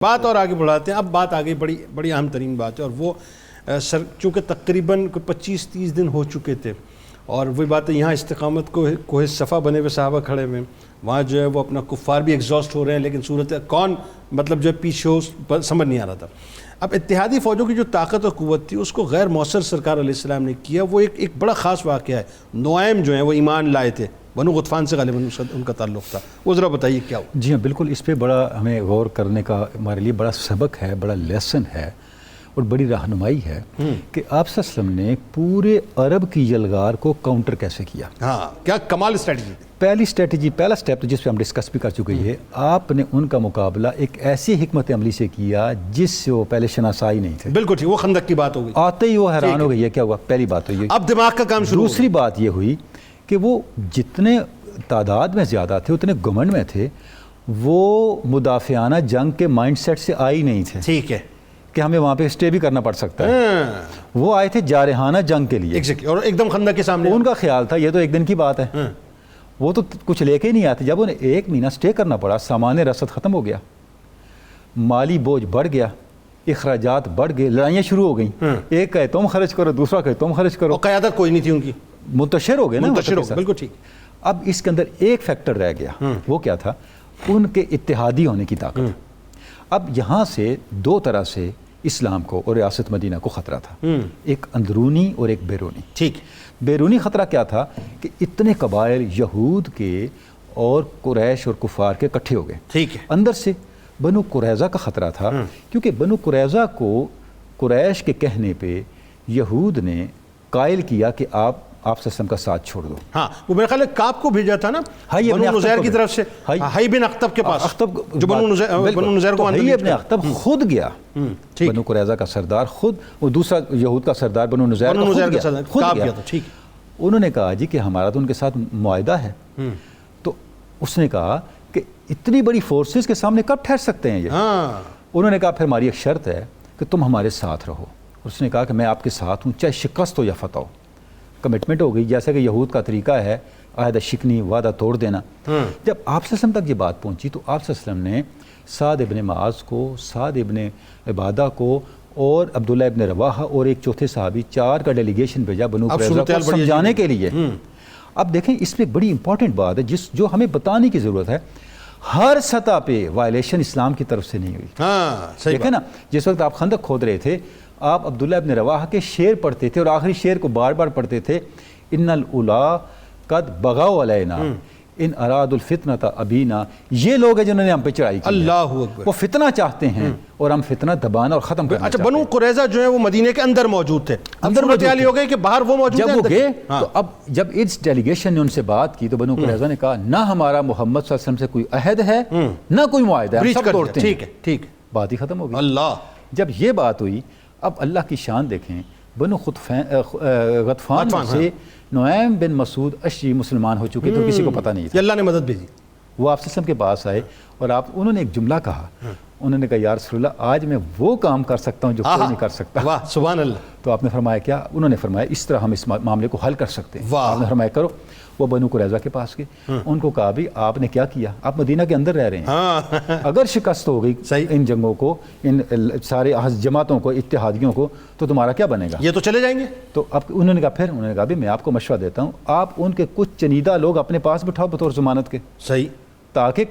بات اور آگے بڑھاتے ہیں. اب بات آگے بڑی اہم ترین بات ہے، اور وہ چونکہ تقریباً 25-30 دن ہو چکے تھے، اور وہی بات ہے یہاں استقامت کو کوہ صفا بنے ہوئے صحابہ کھڑے ہوئے، وہاں جو ہے وہ اپنا کفار بھی ایگزاسٹ ہو رہے ہیں، لیکن صورت کون مطلب جو ہے پیچھے ہو سمجھ نہیں آ رہا تھا. اب اتحادی فوجوں کی جو طاقت اور قوت تھی اس کو غیر مؤثر سرکار علیہ السلام نے کیا. وہ ایک بڑا خاص واقعہ ہے. نعیم جو ہیں وہ ایمان لائے تھے، بنو غطفان سے غالباً ان کا تعلق تھا. وہ ذرا بتائیے کیا ہوا؟ جی ہاں بالکل، اس پہ بڑا ہمیں غور کرنے کا ہمارے لیے بڑا سبق ہے، بڑا لیسن ہے اور بڑی رہنمائی ہے کہ آپ صلی اللہ علیہ وسلم نے پورے عرب کی یلغار کو کاؤنٹر کیسے کیا. ہاں، کیا کمال اسٹریٹجی تھی. پہلی اسٹریٹجی، پہلا سٹیپ جس پہ ہم ڈسکس بھی کر چکے ہیں، آپ نے ان کا مقابلہ ایک ایسی حکمت عملی سے کیا جس سے وہ پہلے شناسائی نہیں تھے. بالکل ٹھیک، وہ خندق کی بات ہو گئی. آتے ہی وہ حیران ہو گئی ہے کیا ہوا. پہلی بات ہوئی. اب دماغ کا کام شروع. دوسری بات یہ ہوئی کہ وہ جتنے تعداد میں زیادہ تھے اتنے گھمنڈ میں تھے، وہ مدافعانہ جنگ کے مائنڈ سیٹ سے آئی نہیں تھے. ٹھیک ہے کہ ہمیں وہاں پہ اسٹے بھی کرنا پڑ سکتا ہے. وہ آئے تھے جارحانہ جنگ کے لیے، اور ایک دم خندق کے سامنے ان کا خیال تھا یہ تو ایک دن کی بات ہے. وہ تو کچھ لے کے ہی نہیں آتے. جب انہیں 1 مہینہ اسٹے کرنا پڑا، سامان رسد ختم ہو گیا، مالی بوجھ بڑھ گیا، اخراجات بڑھ گئے، لڑائیاں شروع ہو گئیں. ایک کہے تم خرچ کرو، دوسرا کہے تم خرچ کرو. قیادت کوئی نہیں تھی ان کی، منتشر ہو گئے نا. بالکل ٹھیک. اب اس کے اندر ایک فیکٹر رہ گیا، وہ کیا تھا؟ ان کے اتحادی ہونے کی طاقت. اب یہاں سے دو طرح سے اسلام کو اور ریاست مدینہ کو خطرہ تھا، ایک اندرونی اور ایک بیرونی. ٹھیک. بیرونی خطرہ کیا تھا کہ اتنے قبائل یہود کے اور قریش اور کفار کے اکٹھے ہو گئے. ٹھیک ہے. اندر سے بنو قریظہ کا خطرہ تھا، کیونکہ بنو قریظہ کو قریش کے کہنے پہ یہود نے قائل کیا کہ آپ صلی اللہ علیہ وسلم کا ساتھ چھوڑ دو. ہاں، وہ میرے خیال ہے کاپ کو بھیجا تھا نا بنو نذیر کی طرف سے، حی بن اخطب کے پاس، جو بنو نذیر کو حی بن اخطب خود گیا، بنو قریظہ کا سردار خود، وہ دوسرا یہود کا سردار بنو نذیر خود گیا. ٹھیک. انہوں نے کہا جی کہ ہمارا تو ان کے ساتھ معاہدہ ہے. تو اس نے کہا کہ اتنی بڑی فورسز کے سامنے کب ٹھہر سکتے ہیں یہ. انہوں نے کہا پھر ہماری ایک شرط ہے کہ تم ہمارے ساتھ رہو. اس نے کہا کہ میں آپ کے ساتھ ہوں چاہے شکست ہو یا فتح ہو. کمٹمنٹ ہو گئی، جیسا کہ یہود کا طریقہ ہے عہد شکنی، وعدہ توڑ دینا. جب آپ صلی اللہ علیہ وسلم تک یہ بات پہنچی تو آپ صلی اللہ علیہ وسلم نے سعد ابن معاذ کو، سعد ابن عبادہ کو اور عبداللہ ابن رواحہ اور ایک چوتھے صحابی، 4 کا ڈیلیگیشن بھیجا بنو قریظہ کو سمجھانے کے لیے. اب دیکھیں اس میں ایک بڑی امپورٹنٹ بات ہے جو ہمیں بتانے کی ضرورت ہے. ہر سطح پہ وائلیشن اسلام کی طرف سے نہیں ہوئی. دیکھیں نا، جس وقت آپ خندق کھود رہے تھے آپ عبداللہ ابن رواحہ کے شعر پڑھتے تھے اور آخری شعر کو بار بار پڑھتے تھے، ان الاولا قد بغوا علینا ان اراد الفتنۃ ابینا. یہ لوگ ہیں جنہوں نے ہم پہ چڑھائی کی. اللہ اکبر. وہ فتنہ چاہتے ہیں اور ہم فتنہ دبانا اور ختم کرنا چاہتے ہیں. بنو قریظہ جو ہے وہ مدینے کے اندر موجود تھے، اندر موجود ہو گئے کہ باہر وہ موجود ہیں. جب وہ گئے تو اب جب اس ڈیلیگیشن نے ان سے بات کی تو بنو قریظہ نے کہا نہ ہمارا محمد صلی اللہ علیہ وسلم سے کوئی عہد ہے نہ کوئی معاہدہ ہے، سب توڑتے ہیں. ٹھیک. بات ہی ختم ہو گئی. اللہ. جب یہ بات ہوئی اب اللہ کی شان دیکھیں. بنو غطفان سے نعیم بن مسعود اشری مسلمان ہو چکے تو کسی کو پتہ نہیں تھا. اللہ نے مدد بھیجی. وہ آپ وسلم کے پاس آئے اور انہوں نے ایک جملہ کہا. انہوں نے کہا یا رسول اللہ آج میں وہ کام کر سکتا ہوں جو کوئی نہیں کر سکتا. واہ سبحان اللہ. تو آپ نے فرمایا کیا؟ انہوں نے فرمایا اس طرح ہم اس معاملے کو حل کر سکتے ہیں. آپ نے فرمایا کرو. وہ بنو قریظہ کے پاس گئے. ان کو کہا بھی آپ نے کیا کیا؟ آپ مدینہ کے اندر رہ رہے ہیں، اگر شکست ہو گئی ان جنگوں کو، ان سارے جماعتوں کو، اتحادیوں کو، تو تمہارا کیا بنے گا؟ یہ تو چلے جائیں گے. تو اب انہوں نے کہا بھی میں آپ کو مشورہ دیتا ہوں، آپ ان کے کچھ چنیدہ لوگ اپنے پاس بٹھاؤ بطور ضمانت کے. صحیح. تاکہ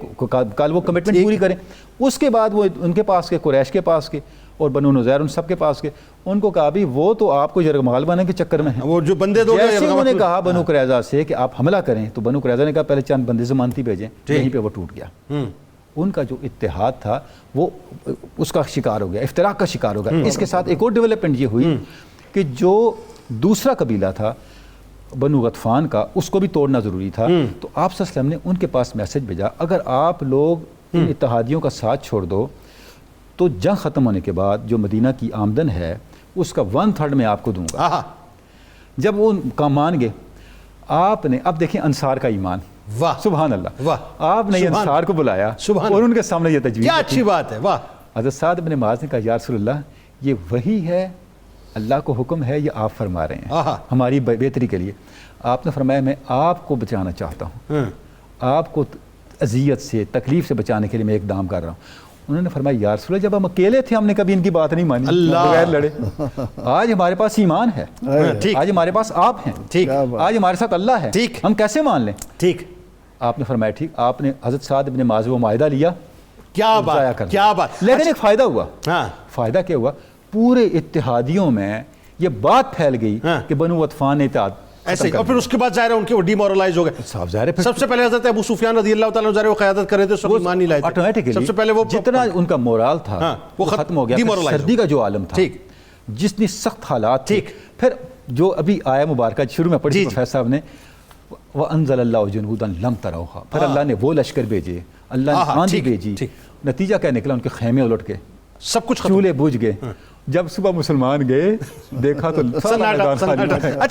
کل وہ کمٹمنٹ پوری کریں. اس کے بعد وہ ان کے پاس کے، قریش کے پاس کے اور بنو نذیر ان سب کے پاس کے. ان کو کہا بھی وہ تو آپ کو یرغمال بنانے کے چکر میں ہیں. وہ جو بندے دو جیسے انہوں نے کہا بنو قریظہ سے کہ آپ حملہ کریں تو بنو قریظہ نے کہا پہلے چند بندے ضمانتی بھیجیں. یہیں پہ وہ ٹوٹ گیا. ان کا جو اتحاد تھا وہ اس کا شکار ہو گیا، افتراق کا شکار ہو گیا. اس کے ساتھ ایک اور ڈیولپمنٹ یہ ہوئی کہ جو دوسرا قبیلہ تھا بنو غطفان کا، اس کو بھی توڑنا ضروری تھا. تو آپ صلی اللہ علیہ وسلم نے ان کے پاس میسج بھیجا اگر آپ لوگ ان اتحادیوں کا ساتھ چھوڑ دو تو جنگ ختم ہونے کے بعد جو مدینہ کی آمدن ہے اس کا 1/3 میں آپ کو دوں گا. جب وہ کام مان گئے آپ نے، اب دیکھیں انصار کا ایمان. واہ سبحان اللہ. واہ. آپ نے انصار کو بلایا اور ان کے سامنے یہ تجویز. کیا اچھی بات ہے. واہ. حضرت سعد بن معاذ نے کہا یا رسول اللہ یہ وہی ہے، اللہ کو حکم ہے، یہ آپ فرما رہے ہیں ہماری بہتری کے لیے. آپ نے فرمایا میں آپ کو بچانا چاہتا ہوں، آپ کو اذیت سے، تکلیف سے بچانے کے لیے میں اقدام کر رہا ہوں. انہوں نے فرمایا یا رسول اللہ جب ہم اکیلے تھے ہم نے کبھی ان کی بات نہیں مانی اللہ بغیر لڑے، آج ہمارے پاس ایمان ہے، ٹھیک، آج ہمارے پاس آپ ہیں، ٹھیک، آج ہمارے ساتھ اللہ ہے، ٹھیک، ہم کیسے مان لیں؟ ٹھیک، آپ نے فرمایا ٹھیک، آپ نے حضرت سعد بن معاذ وہ معاہدہ لیا، کیا ضائع بات، کر کیا بات، لیکن ایک فائدہ ہوا، ہاں فائدہ کیا ہوا، پورے اتحادیوں میں یہ بات پھیل گئی ہاں، کہ بنو غطفان نے اتحاد ایسے ہی، اور پھر اس کے بعد ظاہر ہے ان کے وہ ڈی مورلائز ہو گئے، صاف ظاہر ہے پھر سب سے پہلے حضرت ابو سفیان رضی اللہ تعالیٰ عنہ ظاہر ہے وہ قیادت کر رہے تھے، سب ایمان نہیں لائے تھے، آٹومیٹکلی سب سے پہلے وہ جتنا ان کا مورال تھا ہاں، وہ ختم ہو گیا، demoralize پھر سردی کا جو عالم تھا، ٹھیک، جتنی سخت حالات تھے، ٹھیک، پھر جو ابھی آیا مبارکہ شروع میں پڑھی جی، پروفیسر صاحب نے وَأَنزَلَ اللَّهُ جُنُودًا لَمْ تَرَوْهَا، پھر اللہ نے وہ لشکر بھیجے، اللہ نے آندھی بھیجی، نتیجہ کیا نکلا، ان کے خیمے الٹ کے سب کچھ چولہے بجھ گئے، جب صبح مسلمان گئے دیکھا تو سارا میدان خالی ہے۔